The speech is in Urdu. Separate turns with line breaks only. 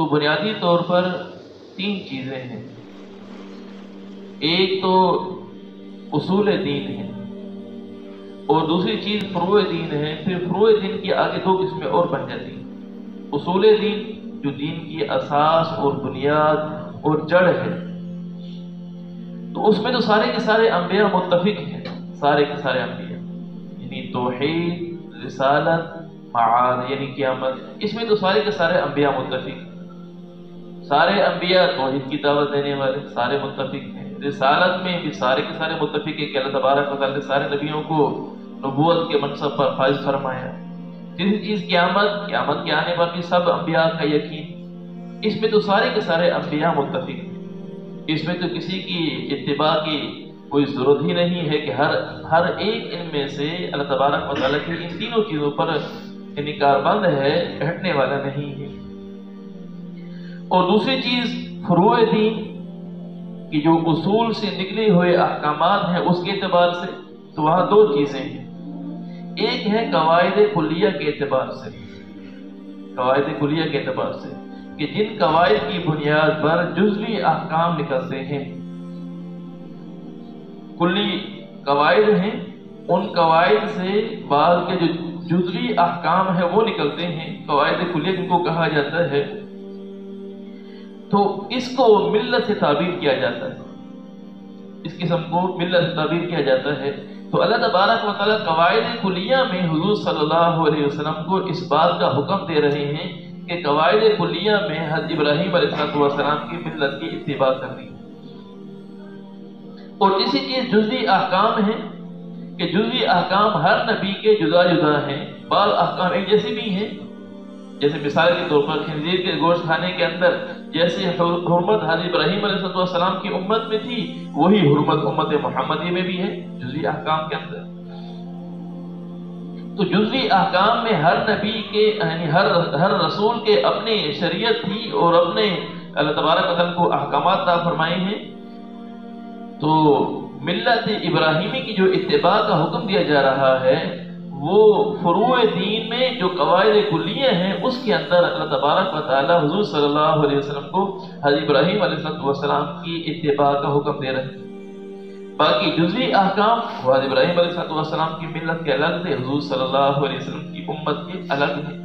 تو بنیادی طور پر تین چیزیں ہیں. ایک تو اصول دین ہے اور دوسری چیز فروع دین ہے. پھر فروع دین کی آگے دو قسمیں اور بن جاتی ہیں. اصول دین جو دین کی اساس اور بنیاد اور جڑ ہے، تو اس میں تو سارے کے سارے انبیاء متفق ہیں. سارے کے سارے انبیاء یعنی توحید، رسالت، معاد یعنی قیامت، اس میں تو سارے کے سارے انبیاء متفق ہیں. سارے انبیاء توحید کی دعوت دینے والے سارے متفق ہیں. رسالت میں بھی سارے کے سارے متفق ہیں کہ اللہ تبارک و تعالیٰ نے سارے نبیوں کو نبوت کے منصب پر فائز فرمایا. تیسری چیز قیامت کے آنے پر بھی سب انبیاء کا یقین. اس میں تو سارے کے سارے انبیاء متفق ہیں. اس میں تو کسی کی اتباع کی کوئی ضرورت ہی نہیں ہے کہ ہر ایک ان میں سے اللہ تبارک و تعالیٰ کی ان تینوں چیزوں پر انکار بند ہے، ہٹنے والا نہیں ہے. اور دوسری چیز فروع دین کی جو اصول سے نکلے ہوئے احکامات ہیں اس کے اعتبار سے تو وہاں دو چیزیں ہیں. ایک ہے قواعد کلیہ کے اعتبار سے، قواعد کلیہ کے اعتبار سے کہ جن قواعد کی بنیاد پر جزوی احکام نکلتے ہیں. کلی قواعد ہیں، ان قواعد سے بعض کے جو جزوی احکام ہیں وہ نکلتے ہیں، قواعد کلیہ جن کو کہا جاتا ہے. تو اس کو ملت سے تعبیر کیا جاتا ہے، اس قسم کو ملت سے تعبیر کیا جاتا ہے. تو اللہ تبارک و تعالیٰ قواعد کلیہ میں حضور صلی اللہ علیہ وسلم کو اس بات کا حکم دے رہے ہیں کہ قواعد کلیہ میں حضرت ابراہیم علیہ السلام کی ملت کی اتباع کرنی. اور اسی چیز جزوی احکام ہیں کہ جزوی احکام ہر نبی کے جدا جدا ہیں. بعض احکام ایک جیسے بھی ہیں، جیسے مثال کے طور پر خنزیر کے گوشت کھانے کے اندر جیسے حرمت حضرت ابراہیم علیہ السلام کی امت میں تھی، وہی حرمت امت محمدی میں بھی ہے جزوی احکام کے اندر. تو جزوی احکام میں ہر نبی کے یعنی ہر رسول کے اپنے شریعت تھی اور اپنے اللہ تبارک و تعالیٰ کو احکامات عطا فرمائے ہیں. تو ملت ابراہیمی کی جو اتباع کا حکم دیا جا رہا ہے وہ فروع دین میں جو قواعد کلیہ ہیں اس کے اندر اللہ تبارک و تعالیٰ حضور صلی اللہ علیہ وسلم کو حضرت ابراہیم علیہ السلام کی اتباع کا حکم دے رہے ہیں. باقی جزوی احکام حضرت ابراہیم علیہ السلام کی ملت کے الگ تھے، حضور صلی اللہ علیہ وسلم کی امت کے الگ ہیں.